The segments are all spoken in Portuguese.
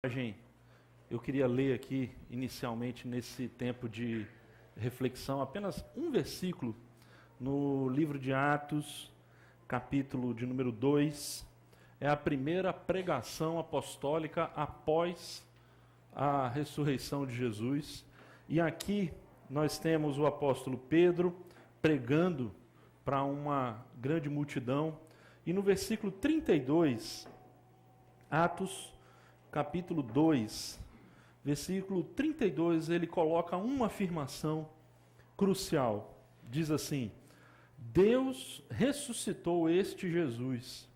Eu queria ler aqui, inicialmente, nesse tempo de reflexão, apenas um versículo no livro de Atos, capítulo de número 2. É a primeira pregação apostólica após a ressurreição de Jesus. E aqui nós temos o apóstolo Pedro pregando para uma grande multidão. E no versículo 32, Atos capítulo 2, versículo 32, ele coloca uma afirmação crucial. Diz assim: Deus ressuscitou este Jesus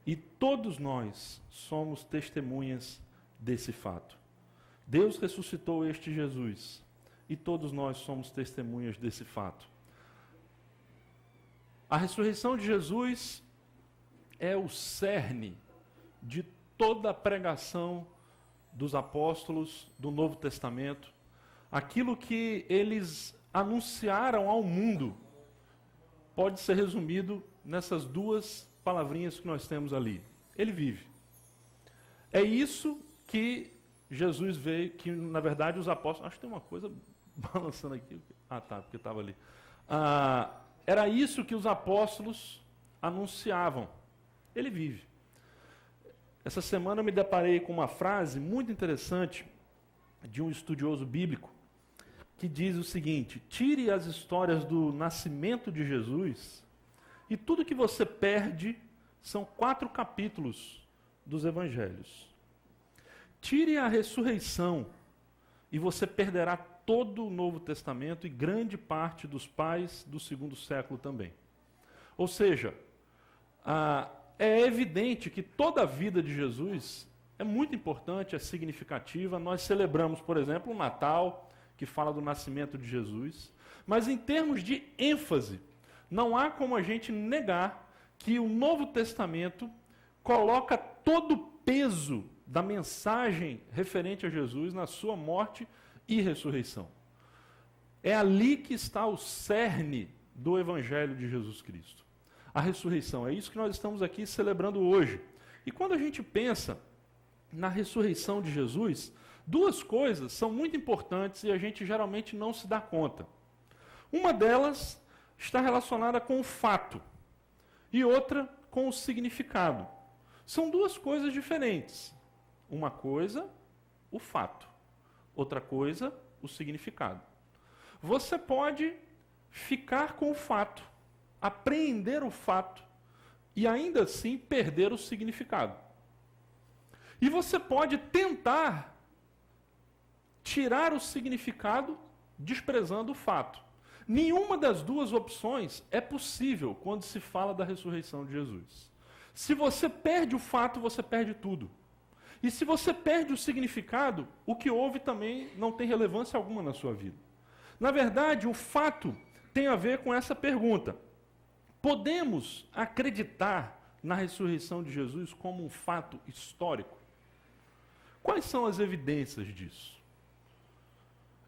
e todos nós somos testemunhas desse fato. Deus ressuscitou este Jesus e todos nós somos testemunhas desse fato. A ressurreição de Jesus é o cerne de toda a pregação dos apóstolos do Novo Testamento. Aquilo que eles anunciaram ao mundo pode ser resumido nessas duas palavrinhas que nós temos ali. Ele vive. É isso que Jesus veio, que na verdade os apóstolos... Acho que tem uma coisa balançando aqui. Ah, tá, porque estava ali. Era isso que os apóstolos anunciavam. Ele vive. Essa semana eu me deparei com uma frase muito interessante de um estudioso bíblico que diz o seguinte: tire as histórias do nascimento de Jesus e tudo que você perde são 4 capítulos dos evangelhos. Tire a ressurreição e você perderá todo o Novo Testamento e grande parte dos pais do 2º século também. Ou seja, é evidente que toda a vida de Jesus é muito importante, é significativa. Nós celebramos, por exemplo, o Natal, que fala do nascimento de Jesus. Mas em termos de ênfase, não há como a gente negar que o Novo Testamento coloca todo o peso da mensagem referente a Jesus na sua morte e ressurreição. É ali que está o cerne do Evangelho de Jesus Cristo. A ressurreição, é isso que nós estamos aqui celebrando hoje. E quando a gente pensa na ressurreição de Jesus, 2 coisas são muito importantes e a gente geralmente não se dá conta. Uma delas está relacionada com o fato e outra com o significado. São 2 coisas diferentes. Uma coisa, o fato. Outra coisa, o significado. Você pode ficar com o fato, apreender o fato e ainda assim perder o significado. E você pode tentar tirar o significado desprezando o fato. Nenhuma das 2 opções é possível quando se fala da ressurreição de Jesus. Se você perde o fato, você perde tudo. E se você perde o significado, o que houve também não tem relevância alguma na sua vida. Na verdade, o fato tem a ver com essa pergunta: podemos acreditar na ressurreição de Jesus como um fato histórico? Quais são as evidências disso?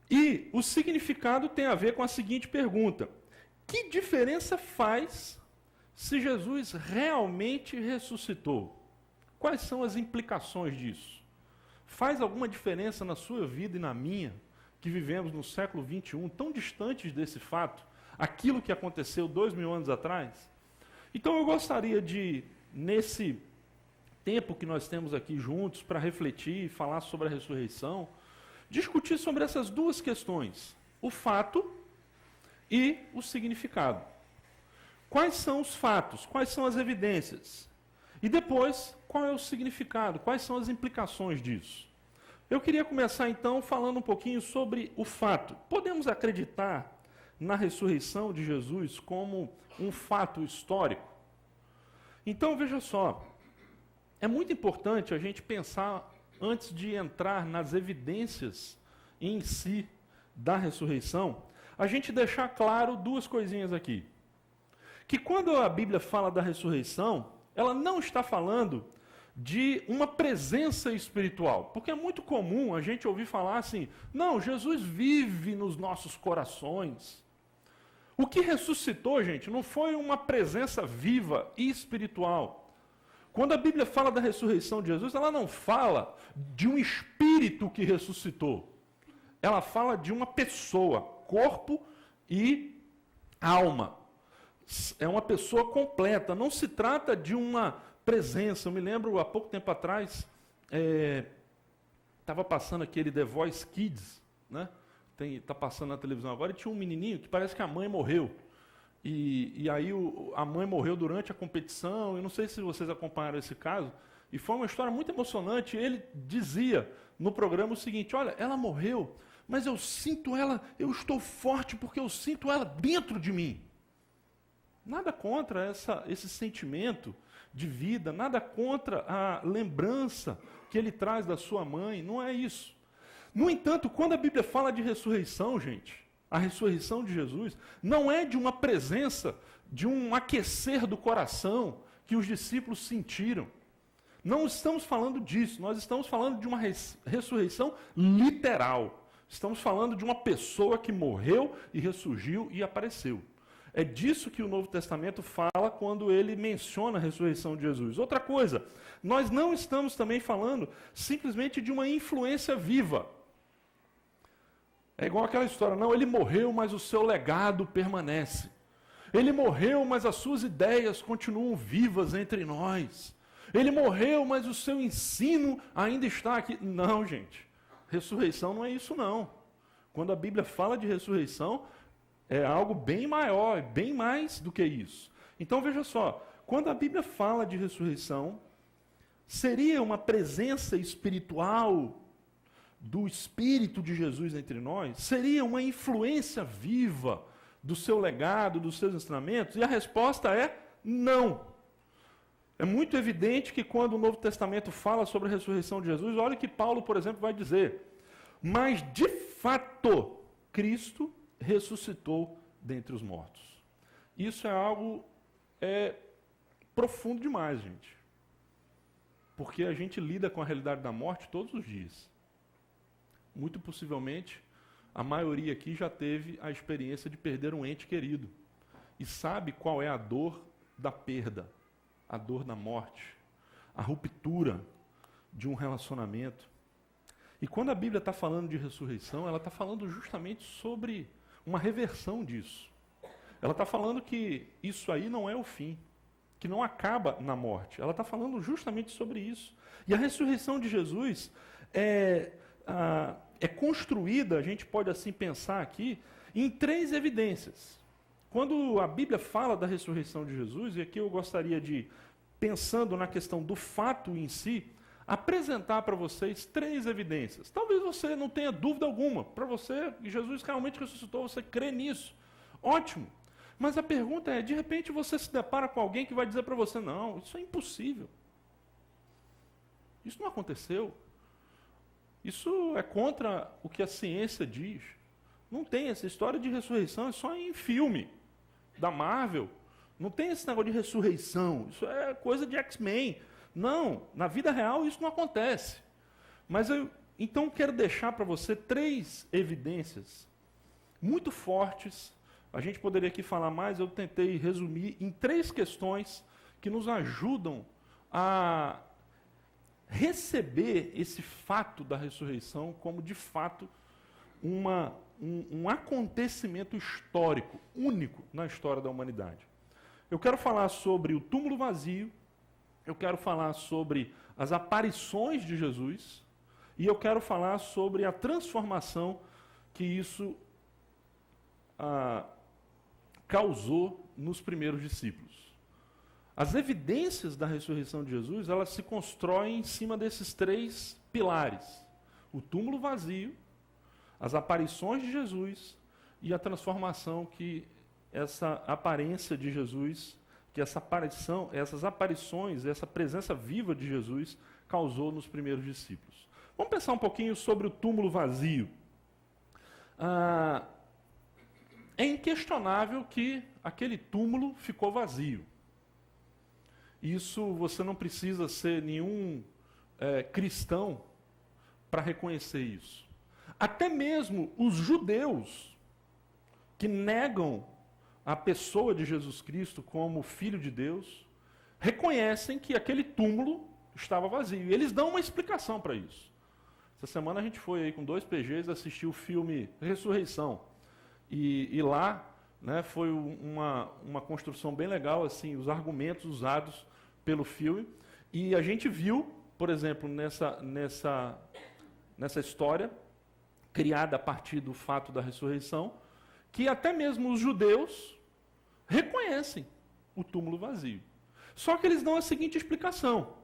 E o significado tem a ver com a seguinte pergunta: que diferença faz se Jesus realmente ressuscitou? Quais são as implicações disso? Faz alguma diferença na sua vida e na minha, que vivemos no século 21, tão distantes desse fato? Aquilo que aconteceu 2000 anos atrás? Então eu gostaria de, nesse tempo que nós temos aqui juntos para refletir e falar sobre a ressurreição, discutir sobre essas 2 questões: o fato e o significado. Quais são os fatos? Quais são as evidências? E depois, qual é o significado? Quais são as implicações disso? Eu queria começar então falando um pouquinho sobre o fato. Podemos acreditar na ressurreição de Jesus como um fato histórico? Então, veja só, é muito importante a gente pensar, antes de entrar nas evidências em si da ressurreição, a gente deixar claro 2 coisinhas aqui. Que quando a Bíblia fala da ressurreição, ela não está falando de uma presença espiritual, porque é muito comum a gente ouvir falar assim: não, Jesus vive nos nossos corações. O que ressuscitou, gente, não foi uma presença viva e espiritual. Quando a Bíblia fala da ressurreição de Jesus, ela não fala de um espírito que ressuscitou. Ela fala de uma pessoa, corpo e alma. É uma pessoa completa. Não se trata de uma presença. Eu me lembro, há pouco tempo atrás, estava passando aquele The Voice Kids, né? Está passando na televisão agora, e tinha um menininho que parece que a mãe morreu. E aí a mãe morreu durante a competição, eu não sei se vocês acompanharam esse caso, e foi uma história muito emocionante. Ele dizia no programa o seguinte: olha, ela morreu, mas eu sinto ela, eu estou forte porque eu sinto ela dentro de mim. Nada contra esse sentimento de vida, nada contra a lembrança que ele traz da sua mãe, não é isso. No entanto, quando a Bíblia fala de ressurreição, gente, a ressurreição de Jesus não é de uma presença, de um aquecer do coração que os discípulos sentiram. Não estamos falando disso, nós estamos falando de uma ressurreição literal. Estamos falando de uma pessoa que morreu e ressurgiu e apareceu. É disso que o Novo Testamento fala quando ele menciona a ressurreição de Jesus. Outra coisa, nós não estamos também falando simplesmente de uma influência viva. É igual aquela história, não, ele morreu, mas o seu legado permanece. Ele morreu, mas as suas ideias continuam vivas entre nós. Ele morreu, mas o seu ensino ainda está aqui. Não, gente. Ressurreição não é isso, não. Quando a Bíblia fala de ressurreição, é algo bem maior, bem mais do que isso. Então, veja só, quando a Bíblia fala de ressurreição, seria uma presença espiritual do Espírito de Jesus entre nós? Seria uma influência viva do seu legado, dos seus ensinamentos? E a resposta é não. É muito evidente que quando o Novo Testamento fala sobre a ressurreição de Jesus, olha o que Paulo, por exemplo, vai dizer: mas de fato, Cristo ressuscitou dentre os mortos. Isso é algo profundo demais, gente. Porque a gente lida com a realidade da morte todos os dias. Muito possivelmente, a maioria aqui já teve a experiência de perder um ente querido. E sabe qual é a dor da perda, a dor da morte, a ruptura de um relacionamento. E quando a Bíblia está falando de ressurreição, ela está falando justamente sobre uma reversão disso. Ela está falando que isso aí não é o fim, que não acaba na morte. Ela está falando justamente sobre isso. E a ressurreição de Jesus é construída, a gente pode assim pensar aqui, em 3 evidências. Quando a Bíblia fala da ressurreição de Jesus, e aqui eu gostaria de, pensando na questão do fato em si, apresentar para vocês 3 evidências. Talvez você não tenha dúvida alguma. Para você, Jesus realmente ressuscitou, você crê nisso. Ótimo. Mas a pergunta é, de repente você se depara com alguém que vai dizer para você: não, isso é impossível. Isso não aconteceu. Isso é contra o que a ciência diz. Não tem essa história de ressurreição, é só em filme da Marvel. Não tem esse negócio de ressurreição. Isso é coisa de X-Men. Não, na vida real isso não acontece. Mas eu então quero deixar para você 3 evidências muito fortes. A gente poderia aqui falar mais, eu tentei resumir em 3 questões que nos ajudam a receber esse fato da ressurreição como, de fato, um acontecimento histórico, único na história da humanidade. Eu quero falar sobre o túmulo vazio, eu quero falar sobre as aparições de Jesus, e eu quero falar sobre a transformação que isso causou nos primeiros discípulos. As evidências da ressurreição de Jesus, elas se constroem em cima desses 3 pilares: o túmulo vazio, as aparições de Jesus e a transformação que essa aparência de Jesus, que essas aparições, essa presença viva de Jesus causou nos primeiros discípulos. Vamos pensar um pouquinho sobre o túmulo vazio. É inquestionável que aquele túmulo ficou vazio. Isso você não precisa ser nenhum cristão para reconhecer isso. Até mesmo os judeus que negam a pessoa de Jesus Cristo como Filho de Deus, reconhecem que aquele túmulo estava vazio. E eles dão uma explicação para isso. Essa semana a gente foi aí com 2 PGs assistir o filme Ressurreição. E lá, né, foi uma construção bem legal, assim, os argumentos usados pelo filme. E a gente viu, por exemplo, nessa história, criada a partir do fato da ressurreição, que até mesmo os judeus reconhecem o túmulo vazio. Só que eles dão a seguinte explicação: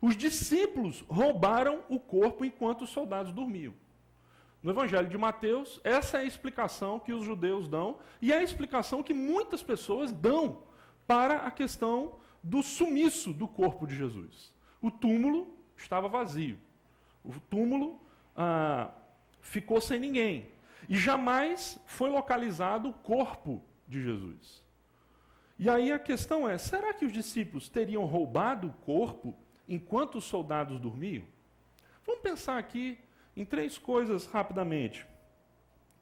os discípulos roubaram o corpo enquanto os soldados dormiam. No Evangelho de Mateus, essa é a explicação que os judeus dão, e é a explicação que muitas pessoas dão para a questão do sumiço do corpo de Jesus. O túmulo estava vazio. O túmulo ficou sem ninguém. E jamais foi localizado o corpo de Jesus. E aí a questão é, será que os discípulos teriam roubado o corpo enquanto os soldados dormiam? Vamos pensar aqui em 3 coisas rapidamente.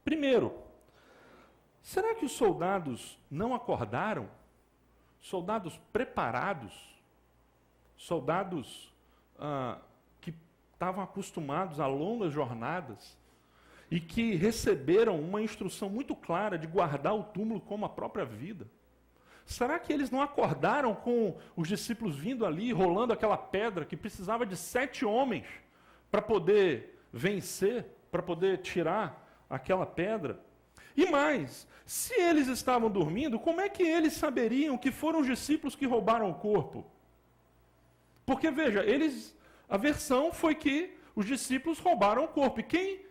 Primeiro, será que os soldados não acordaram? Soldados preparados? Soldados que estavam acostumados a longas jornadas e que receberam uma instrução muito clara de guardar o túmulo como a própria vida? Será que eles não acordaram com os discípulos vindo ali, rolando aquela pedra que precisava de 7 homens para poder vencer, para poder tirar aquela pedra? E mais, se eles estavam dormindo, como é que eles saberiam que foram os discípulos que roubaram o corpo? Porque, veja, a versão foi que os discípulos roubaram o corpo. E quem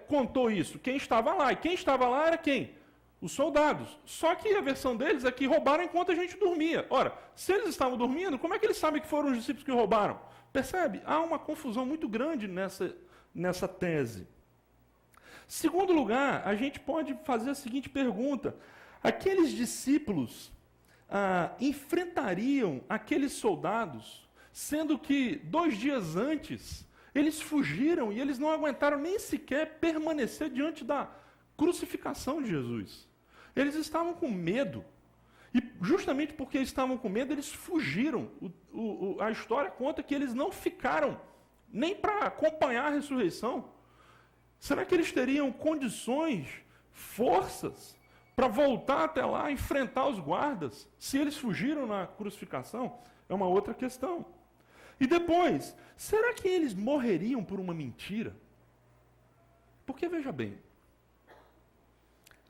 contou isso? Quem estava lá. E quem estava lá era quem? Os soldados. Só que a versão deles é que roubaram enquanto a gente dormia. Ora, se eles estavam dormindo, como é que eles sabem que foram os discípulos que roubaram? Percebe? Há uma confusão muito grande nessa tese. Segundo lugar, a gente pode fazer a seguinte pergunta: aqueles discípulos enfrentariam aqueles soldados, sendo que 2 dias antes eles fugiram e eles não aguentaram nem sequer permanecer diante da crucificação de Jesus. Eles estavam com medo. E justamente porque estavam com medo, eles fugiram. A história conta que eles não ficaram nem para acompanhar a ressurreição. Será que eles teriam condições, forças, para voltar até lá, enfrentar os guardas, se eles fugiram na crucificação? É uma outra questão. E depois, será que eles morreriam por uma mentira? Porque, veja bem,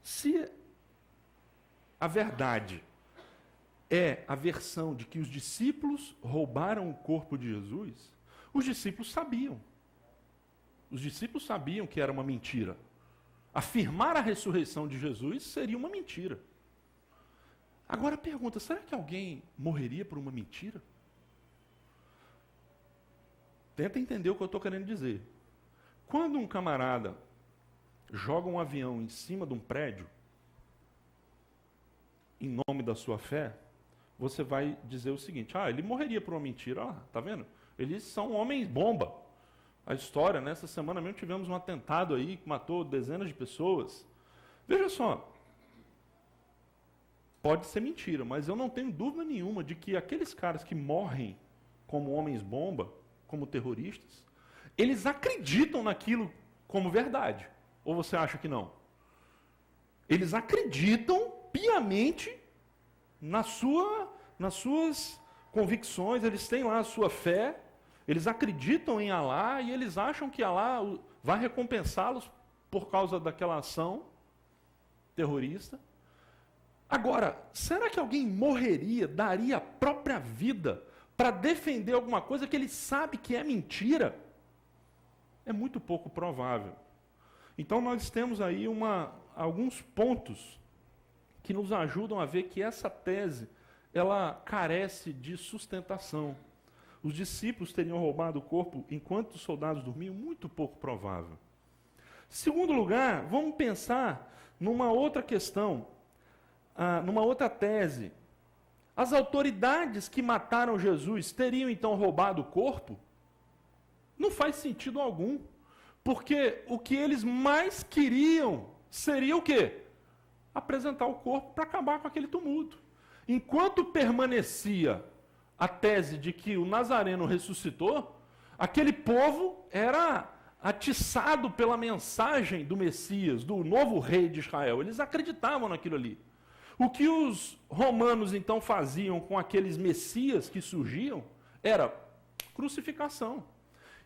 se a verdade é a versão de que os discípulos roubaram o corpo de Jesus, os discípulos sabiam. Os discípulos sabiam que era uma mentira. Afirmar a ressurreição de Jesus seria uma mentira. Agora a pergunta, será que alguém morreria por uma mentira? Tenta entender o que eu estou querendo dizer. Quando um camarada joga um avião em cima de um prédio, em nome da sua fé, você vai dizer o seguinte: ele morreria por uma mentira. Tá vendo? Eles são homens bomba. A história, nessa semana mesmo tivemos um atentado aí que matou dezenas de pessoas. Veja só, pode ser mentira, mas eu não tenho dúvida nenhuma de que aqueles caras que morrem como homens bomba, como terroristas, eles acreditam naquilo como verdade. Ou você acha que não? Eles acreditam piamente nas suas convicções, eles têm lá a sua fé, eles acreditam em Alá e eles acham que Alá vai recompensá-los por causa daquela ação terrorista. Agora, será que alguém morreria, daria a própria vida para defender alguma coisa que ele sabe que é mentira? É muito pouco provável. Então nós temos aí alguns pontos que nos ajudam a ver que essa tese, ela carece de sustentação. Os discípulos teriam roubado o corpo enquanto os soldados dormiam? Muito pouco provável. Segundo lugar, vamos pensar numa outra questão, numa outra tese. As autoridades que mataram Jesus teriam então roubado o corpo? Não faz sentido algum. Porque o que eles mais queriam seria o quê? Apresentar o corpo para acabar com aquele tumulto. Enquanto permanecia a tese de que o Nazareno ressuscitou, aquele povo era atiçado pela mensagem do Messias, do novo rei de Israel. Eles acreditavam naquilo ali. O que os romanos então faziam com aqueles messias que surgiam era crucificação.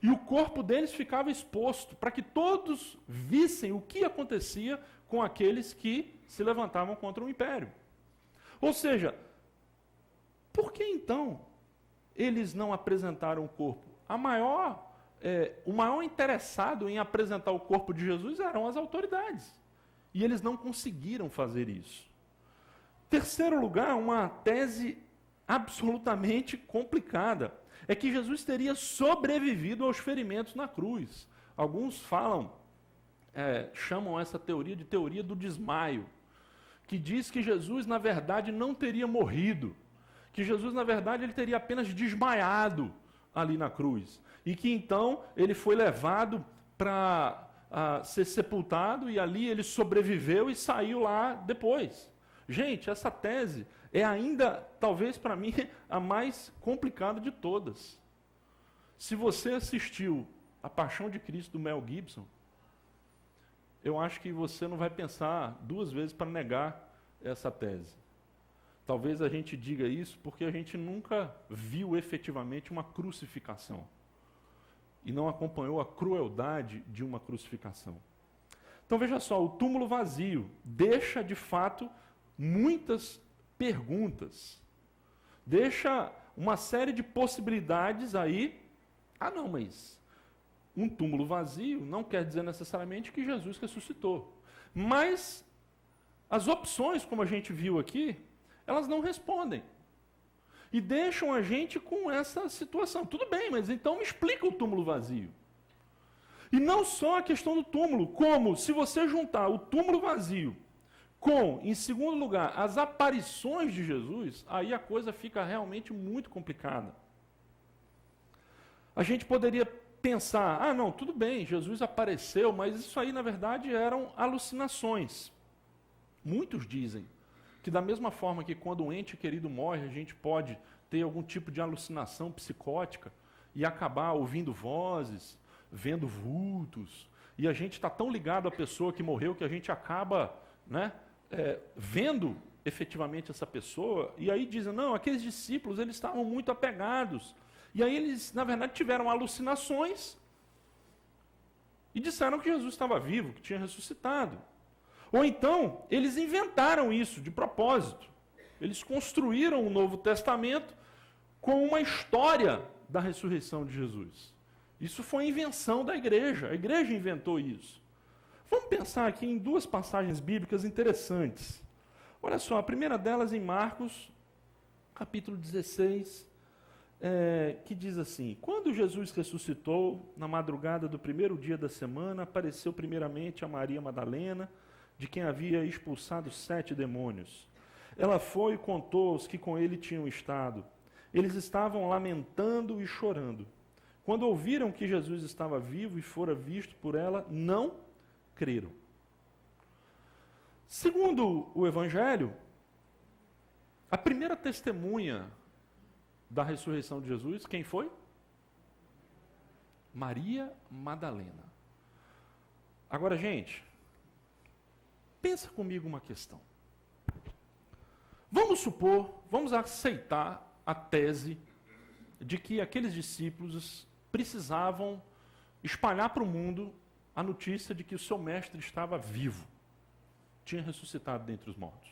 E o corpo deles ficava exposto para que todos vissem o que acontecia com aqueles que se levantavam contra o império. Ou seja, por que então eles não apresentaram o corpo? O maior interessado em apresentar o corpo de Jesus eram as autoridades. E eles não conseguiram fazer isso. Terceiro lugar, uma tese absolutamente complicada, é que Jesus teria sobrevivido aos ferimentos na cruz. Alguns chamam essa teoria de teoria do desmaio, que diz que Jesus, na verdade, não teria morrido, que Jesus, na verdade, ele teria apenas desmaiado ali na cruz, e que então ele foi levado para ser sepultado, e ali ele sobreviveu e saiu lá depois. Gente, essa tese é ainda, talvez para mim, a mais complicada de todas. Se você assistiu A Paixão de Cristo do Mel Gibson, eu acho que você não vai pensar duas vezes para negar essa tese. Talvez a gente diga isso porque a gente nunca viu efetivamente uma crucificação e não acompanhou a crueldade de uma crucificação. Então veja só, o túmulo vazio deixa de fato muitas perguntas, deixa uma série de possibilidades aí. Não, mas um túmulo vazio não quer dizer necessariamente que Jesus ressuscitou. Mas as opções, como a gente viu aqui, elas não respondem. E deixam a gente com essa situação. Tudo bem, mas então me explica o túmulo vazio. E não só a questão do túmulo, como se você juntar o túmulo vazio com, em segundo lugar, as aparições de Jesus, aí a coisa fica realmente muito complicada. A gente poderia pensar, não, tudo bem, Jesus apareceu, mas isso aí, na verdade, eram alucinações. Muitos dizem que da mesma forma que quando um ente querido morre, a gente pode ter algum tipo de alucinação psicótica e acabar ouvindo vozes, vendo vultos, e a gente está tão ligado à pessoa que morreu que a gente acaba, vendo efetivamente essa pessoa, e aí dizem, não, aqueles discípulos, eles estavam muito apegados, e aí eles, na verdade, tiveram alucinações e disseram que Jesus estava vivo, que tinha ressuscitado. Ou então, eles inventaram isso de propósito. Eles construíram o Novo Testamento com uma história da ressurreição de Jesus. Isso foi invenção da igreja. A igreja inventou isso. Vamos pensar aqui em duas passagens bíblicas interessantes. Olha só, a primeira delas em Marcos, capítulo 16, que diz assim: quando Jesus ressuscitou, na madrugada do primeiro dia da semana, apareceu primeiramente a Maria Madalena, de quem havia expulsado 7 demônios. Ela foi e contou aos que com ele tinham estado. Eles estavam lamentando e chorando. Quando ouviram que Jesus estava vivo e fora visto por ela, não creram. Segundo o Evangelho, a primeira testemunha da ressurreição de Jesus, quem foi? Maria Madalena. Agora, gente, pensa comigo uma questão. Vamos aceitar a tese de que aqueles discípulos precisavam espalhar para o mundo a notícia de que o seu mestre estava vivo, tinha ressuscitado dentre os mortos.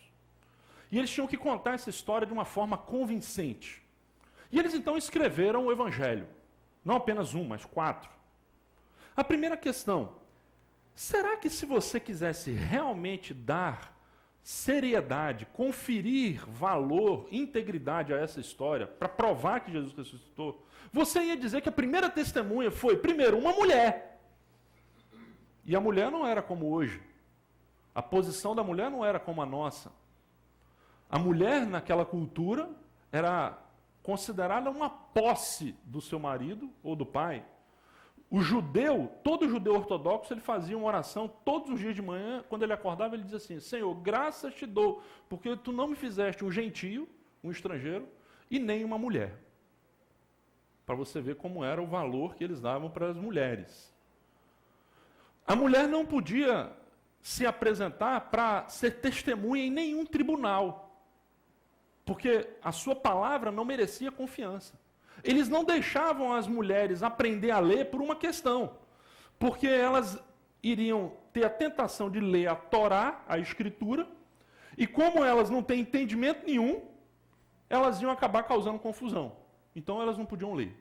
E eles tinham que contar essa história de uma forma convincente. E eles então escreveram o Evangelho. Não apenas um, mas 4. A primeira questão: será que se você quisesse realmente dar seriedade, conferir valor, integridade a essa história, para provar que Jesus ressuscitou, você ia dizer que a primeira testemunha foi, primeiro, uma mulher. E a mulher não era como hoje. A posição da mulher não era como a nossa. A mulher, naquela cultura, era considerada uma posse do seu marido ou do pai. O judeu, todo judeu ortodoxo, ele fazia uma oração todos os dias de manhã, quando ele acordava, ele dizia assim: Senhor, graças te dou, porque tu não me fizeste um gentio, um estrangeiro, e nem uma mulher. para você ver como era o valor que eles davam para as mulheres. A mulher não podia se apresentar para ser testemunha em nenhum tribunal, porque a sua palavra não merecia confiança. Eles não deixavam as mulheres aprender a ler por uma questão, porque elas iriam ter a tentação de ler a Torá, a Escritura, e como elas não têm entendimento nenhum, elas iam acabar causando confusão. Então elas não podiam ler.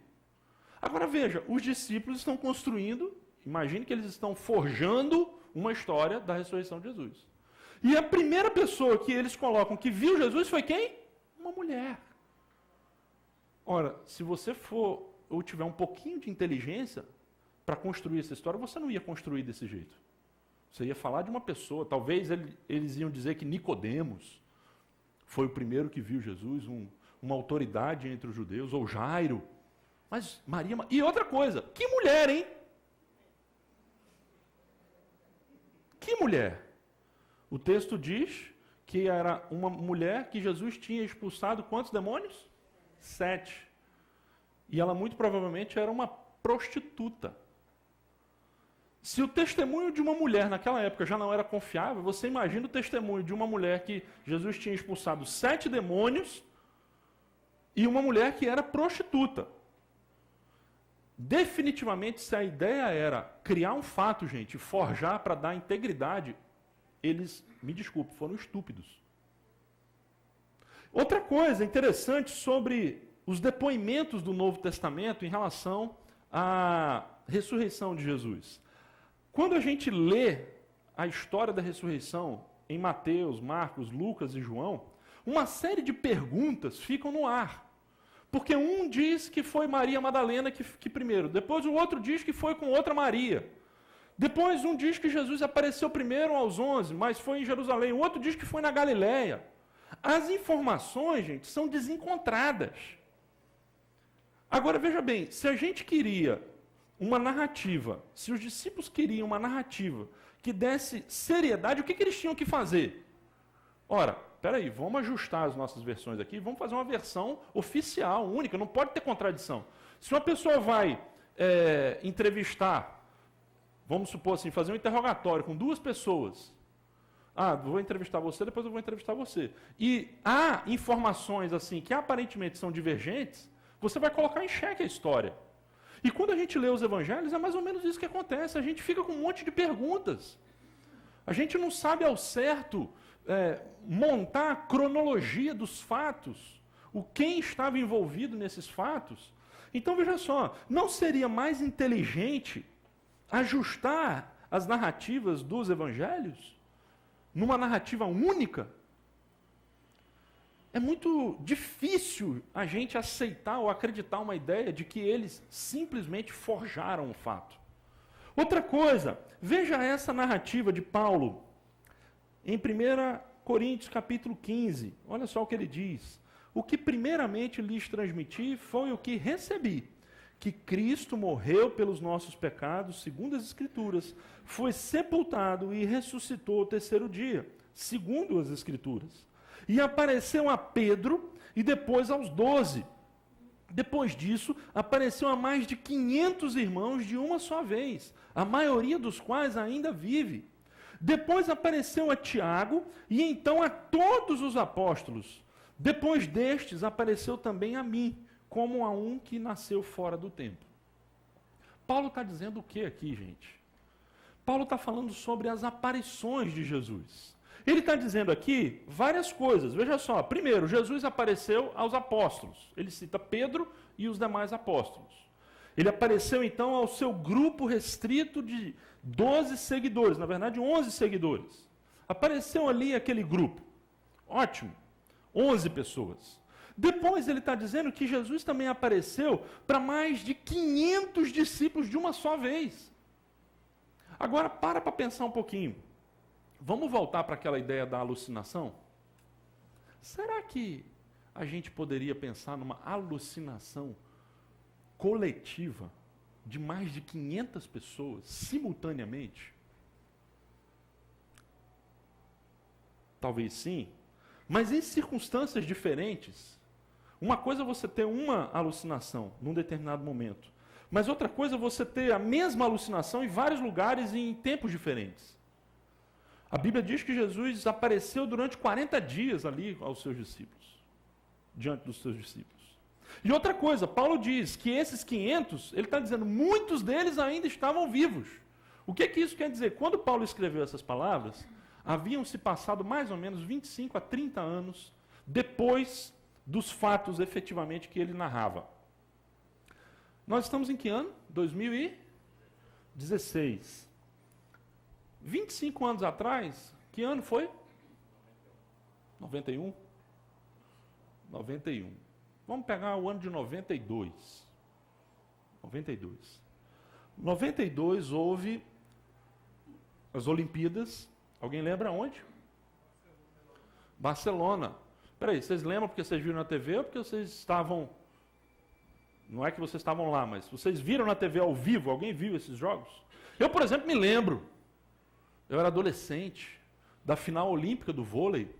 Agora veja, os discípulos estão construindo, imagine que eles estão forjando uma história da ressurreição de Jesus. E a primeira pessoa que eles colocam que viu Jesus foi quem? Uma mulher. Ora, se você for ou tiver um pouquinho de inteligência para construir essa história, você não ia construir desse jeito. Você ia falar de uma pessoa, talvez eles iam dizer que Nicodemos foi o primeiro que viu Jesus, uma autoridade entre os judeus, ou Jairo. Mas Maria... E outra coisa, que mulher, hein? Que mulher? O texto diz que era uma mulher que Jesus tinha expulsado quantos demônios? 7. E ela muito provavelmente era uma prostituta. Se o testemunho de uma mulher naquela época já não era confiável, você imagina o testemunho de uma mulher que Jesus tinha expulsado 7 demônios e uma mulher que era prostituta. Definitivamente, se a ideia era criar um fato, gente, forjar para dar integridade, eles, me desculpe, foram estúpidos. Outra coisa interessante sobre os depoimentos do Novo Testamento em relação à ressurreição de Jesus. Quando a gente lê a história da ressurreição em Mateus, Marcos, Lucas e João, uma série de perguntas ficam no ar. Porque um diz que foi Maria Madalena que primeiro, depois o outro diz que foi com outra Maria. Depois um diz que Jesus apareceu primeiro aos 11, mas foi em Jerusalém. O outro diz que foi na Galileia. As informações, gente, são desencontradas. Agora, veja bem, se a gente queria uma narrativa, se os discípulos queriam uma narrativa que desse seriedade, o que eles tinham que fazer? Ora, peraí, vamos ajustar as nossas versões aqui, vamos fazer uma versão oficial, única, não pode ter contradição. Se uma pessoa vai entrevistar, vamos supor assim, fazer um interrogatório com 2 pessoas, vou entrevistar você, depois eu vou entrevistar você, e há informações assim que aparentemente são divergentes, você vai colocar em xeque a história. E quando a gente lê os evangelhos, é mais ou menos isso que acontece. A gente fica com um monte de perguntas. A gente não sabe ao certo montar a cronologia dos fatos, quem estava envolvido nesses fatos. Então, veja só, não seria mais inteligente ajustar as narrativas dos evangelhos numa narrativa única? É muito difícil a gente aceitar ou acreditar uma ideia de que eles simplesmente forjaram o fato. Outra coisa, veja essa narrativa de Paulo em 1 Coríntios capítulo 15. Olha só o que ele diz. O que primeiramente lhes transmiti foi o que recebi, que Cristo morreu pelos nossos pecados, segundo as Escrituras, foi sepultado e ressuscitou ao 3º dia, segundo as Escrituras. E apareceu a Pedro e depois aos 12. Depois disso, apareceu a mais de 500 irmãos de uma só vez, a maioria dos quais ainda vive. Depois apareceu a Tiago e então a todos os apóstolos. Depois destes, apareceu também a mim, como a um que nasceu fora do tempo. Paulo está dizendo o que aqui, gente? Paulo está falando sobre as aparições de Jesus. Ele está dizendo aqui várias coisas. Veja só, primeiro, Jesus apareceu aos apóstolos. Ele cita Pedro e os demais apóstolos. Ele apareceu então ao seu grupo restrito de 12 seguidores, na verdade 11 seguidores. Apareceu ali aquele grupo. Ótimo, 11 pessoas. Depois ele está dizendo que Jesus também apareceu para mais de 500 discípulos de uma só vez. Agora para pensar um pouquinho. Vamos voltar para aquela ideia da alucinação? Será que a gente poderia pensar numa alucinação coletiva de mais de 500 pessoas simultaneamente? Talvez sim, mas em circunstâncias diferentes. Uma coisa é você ter uma alucinação num determinado momento, mas outra coisa é você ter a mesma alucinação em vários lugares e em tempos diferentes. A Bíblia diz que Jesus apareceu durante 40 dias ali aos seus discípulos, diante dos seus discípulos. E outra coisa, Paulo diz que esses 500, ele está dizendo, muitos deles ainda estavam vivos. O que isso quer dizer? Quando Paulo escreveu essas palavras, haviam se passado mais ou menos 25 a 30 anos depois dos fatos efetivamente que ele narrava. Nós estamos em que ano? 2016. 25 anos atrás, que ano foi? 91? 91. Vamos pegar o ano de 92. 92 houve as Olimpíadas. Alguém lembra onde? Barcelona. Peraí, vocês lembram porque vocês viram na TV ou porque vocês estavam... Não é que vocês estavam lá, mas vocês viram na TV ao vivo? Alguém viu esses jogos? Eu, por exemplo, me lembro. Eu era adolescente, da final olímpica do vôlei.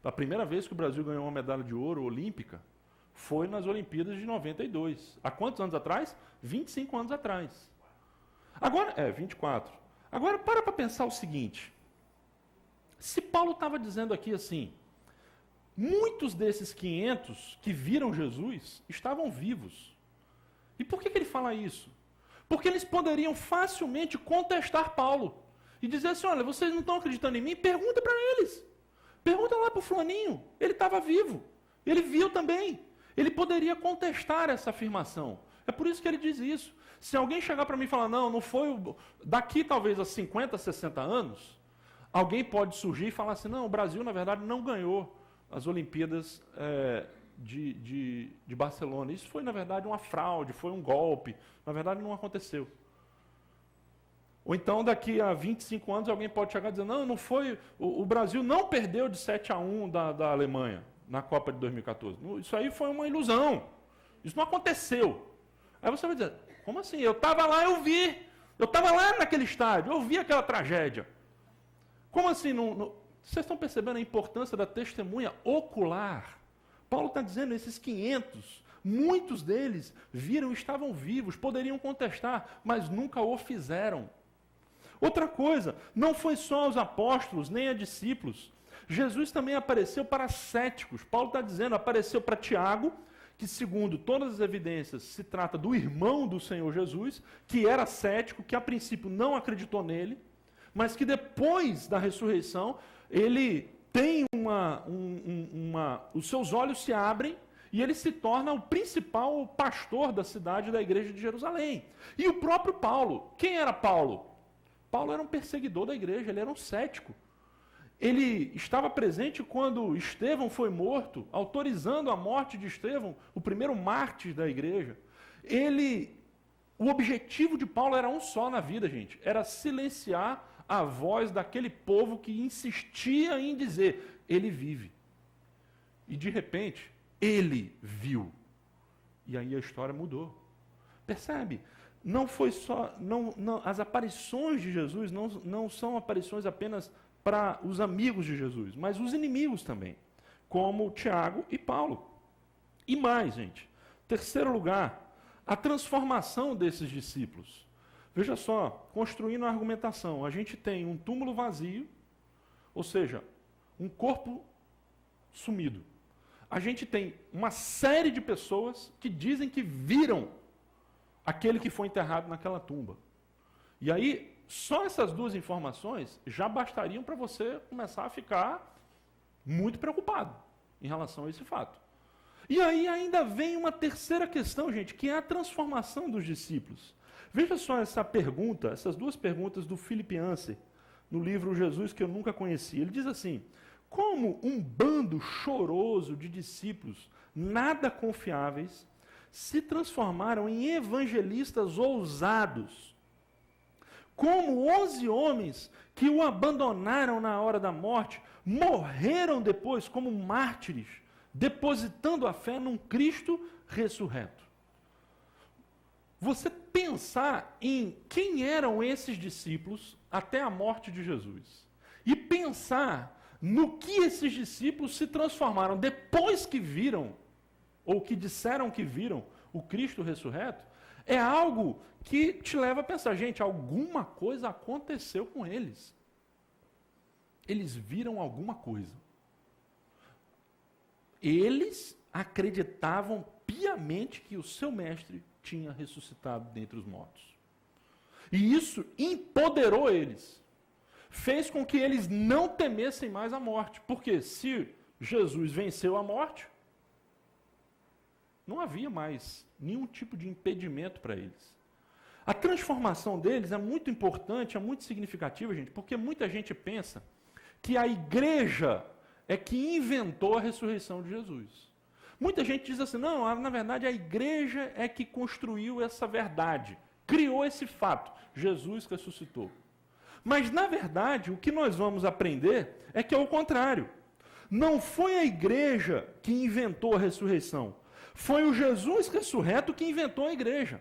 A primeira vez que o Brasil ganhou uma medalha de ouro olímpica foi nas Olimpíadas de 92. Há quantos anos atrás? 25 anos atrás. Agora, 24. Agora, para pensar o seguinte. Se Paulo estava dizendo aqui assim, muitos desses 500 que viram Jesus estavam vivos. E por que ele fala isso? Porque eles poderiam facilmente contestar Paulo. E dizer assim, olha, vocês não estão acreditando em mim? Pergunta para eles. Pergunta lá para o fulaninho. Ele estava vivo. Ele viu também. Ele poderia contestar essa afirmação. É por isso que ele diz isso. Se alguém chegar para mim e falar, não foi... Daqui talvez a 50, 60 anos, alguém pode surgir e falar assim, não, o Brasil na verdade não ganhou as Olimpíadas de Barcelona. Isso foi na verdade uma fraude, foi um golpe. Na verdade não aconteceu. Ou então, daqui a 25 anos, alguém pode chegar e dizer, não foi, o Brasil não perdeu de 7-1 da Alemanha na Copa de 2014. Isso aí foi uma ilusão. Isso não aconteceu. Aí você vai dizer, como assim? Eu estava lá, eu vi. Eu estava lá naquele estádio, eu vi aquela tragédia. Como assim? Vocês estão percebendo a importância da testemunha ocular? Paulo está dizendo, esses 500, muitos deles viram, estavam vivos, poderiam contestar, mas nunca o fizeram. Outra coisa, não foi só aos apóstolos, nem a discípulos. Jesus também apareceu para céticos. Paulo está dizendo, apareceu para Tiago, que segundo todas as evidências se trata do irmão do Senhor Jesus, que era cético, que a princípio não acreditou nele, mas que depois da ressurreição, ele tem os seus olhos se abrem e ele se torna o principal pastor da cidade da igreja de Jerusalém. E o próprio Paulo, quem era Paulo? Paulo era um perseguidor da igreja, ele era um cético. Ele estava presente quando Estevão foi morto, autorizando a morte de Estevão, o primeiro mártir da igreja. O objetivo de Paulo era um só na vida, gente, era silenciar a voz daquele povo que insistia em dizer, ele vive. E de repente, ele viu. E aí a história mudou. Percebe? Não foi só, as aparições de Jesus não são aparições apenas para os amigos de Jesus, mas os inimigos também, como Tiago e Paulo. E mais, gente, terceiro lugar, a transformação desses discípulos. Veja só, construindo a argumentação, a gente tem um túmulo vazio, ou seja, um corpo sumido. A gente tem uma série de pessoas que dizem que viram aquele que foi enterrado naquela tumba. E aí, só essas duas informações já bastariam para você começar a ficar muito preocupado em relação a esse fato. E aí ainda vem uma terceira questão, gente, que é a transformação dos discípulos. Veja só essa pergunta, essas duas perguntas do Philip Yancey, no livro Jesus que eu nunca conheci. Ele diz assim, como um bando choroso de discípulos nada confiáveis se transformaram em evangelistas ousados, como 11 homens que o abandonaram na hora da morte, morreram depois como mártires, depositando a fé num Cristo ressurreto. Você pensar em quem eram esses discípulos até a morte de Jesus, e pensar no que esses discípulos se transformaram depois que viram ou que disseram que viram o Cristo ressurreto, é algo que te leva a pensar, gente, alguma coisa aconteceu com eles. Eles viram alguma coisa. Eles acreditavam piamente que o seu mestre tinha ressuscitado dentre os mortos. E isso empoderou eles. Fez com que eles não temessem mais a morte. Porque se Jesus venceu a morte, não havia mais nenhum tipo de impedimento para eles. A transformação deles é muito importante, é muito significativa, gente, porque muita gente pensa que a igreja é que inventou a ressurreição de Jesus. Muita gente diz assim, não, na verdade a igreja é que construiu essa verdade, criou esse fato, Jesus ressuscitou. Mas na verdade o que nós vamos aprender é que é o contrário. Não foi a igreja que inventou a ressurreição, foi o Jesus ressurreto que inventou a igreja.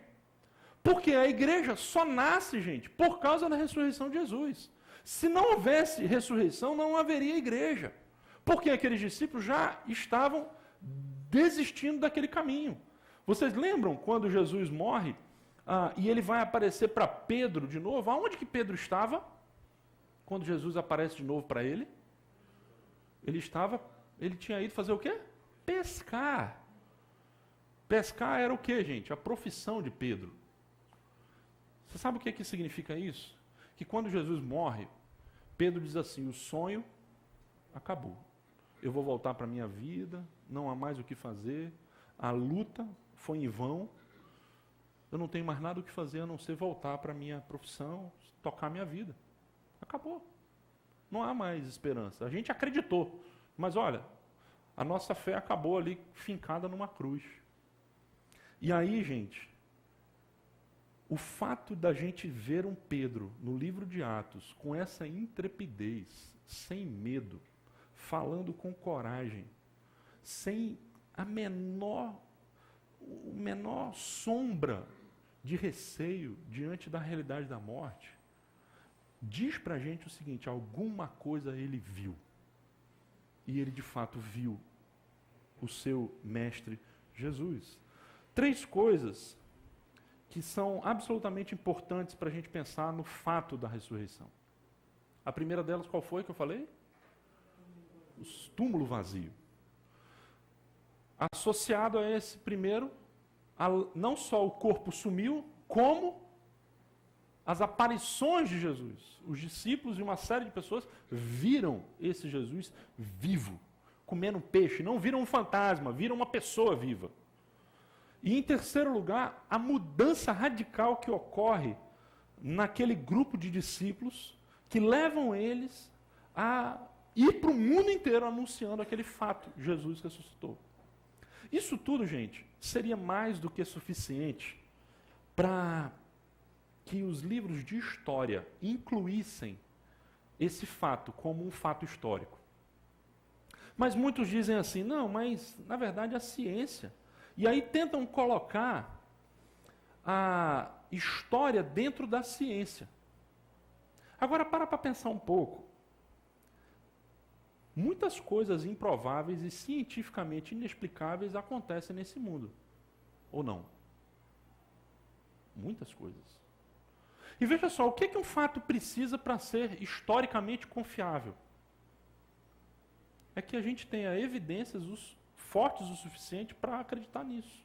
Porque a igreja só nasce, gente, por causa da ressurreição de Jesus. Se não houvesse ressurreição, não haveria igreja. Porque aqueles discípulos já estavam desistindo daquele caminho. Vocês lembram quando Jesus morre e ele vai aparecer para Pedro de novo? Aonde que Pedro estava? Quando Jesus aparece de novo para ele? Ele tinha ido fazer o quê? Pescar. Pescar era o quê, gente? A profissão de Pedro. Você sabe o que significa isso? Que quando Jesus morre, Pedro diz assim, o sonho acabou. Eu vou voltar para a minha vida, não há mais o que fazer, a luta foi em vão, eu não tenho mais nada o que fazer a não ser voltar para a minha profissão, tocar a minha vida. Acabou. Não há mais esperança. A gente acreditou, mas olha, a nossa fé acabou ali fincada numa cruz. E aí, gente, o fato da gente ver um Pedro no livro de Atos com essa intrepidez, sem medo, falando com coragem, sem a menor sombra de receio diante da realidade da morte, diz pra gente o seguinte, alguma coisa ele viu. E ele de fato viu o seu mestre Jesus. 3 coisas que são absolutamente importantes para a gente pensar no fato da ressurreição. A primeira delas, qual foi que eu falei? O túmulo vazio. Associado a esse primeiro, não só o corpo sumiu, como as aparições de Jesus. Os discípulos e uma série de pessoas viram esse Jesus vivo, comendo peixe. Não viram um fantasma, viram uma pessoa viva. E em terceiro lugar, a mudança radical que ocorre naquele grupo de discípulos que levam eles a ir para o mundo inteiro anunciando aquele fato, Jesus ressuscitou. Isso tudo, gente, seria mais do que suficiente para que os livros de história incluíssem esse fato como um fato histórico. Mas muitos dizem assim, não, mas na verdade a ciência... E aí tentam colocar a história dentro da ciência. Agora, para pensar um pouco. Muitas coisas improváveis e cientificamente inexplicáveis acontecem nesse mundo. Ou não? Muitas coisas. E veja só, o que um fato precisa para ser historicamente confiável? É que a gente tenha evidências fortes o suficiente para acreditar nisso.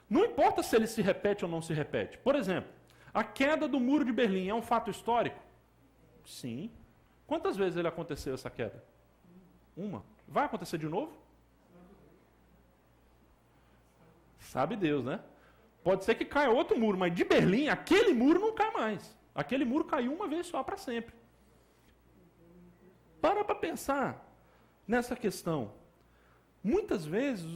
Não importa se ele se repete ou não se repete. Por exemplo, a queda do Muro de Berlim é um fato histórico? Sim. Quantas vezes ele aconteceu essa queda? Uma. Vai acontecer de novo? Sabe Deus, né? Pode ser que caia outro muro, mas de Berlim, aquele muro não cai mais. Aquele muro caiu uma vez só para sempre. Para pensar nessa questão. Muitas vezes,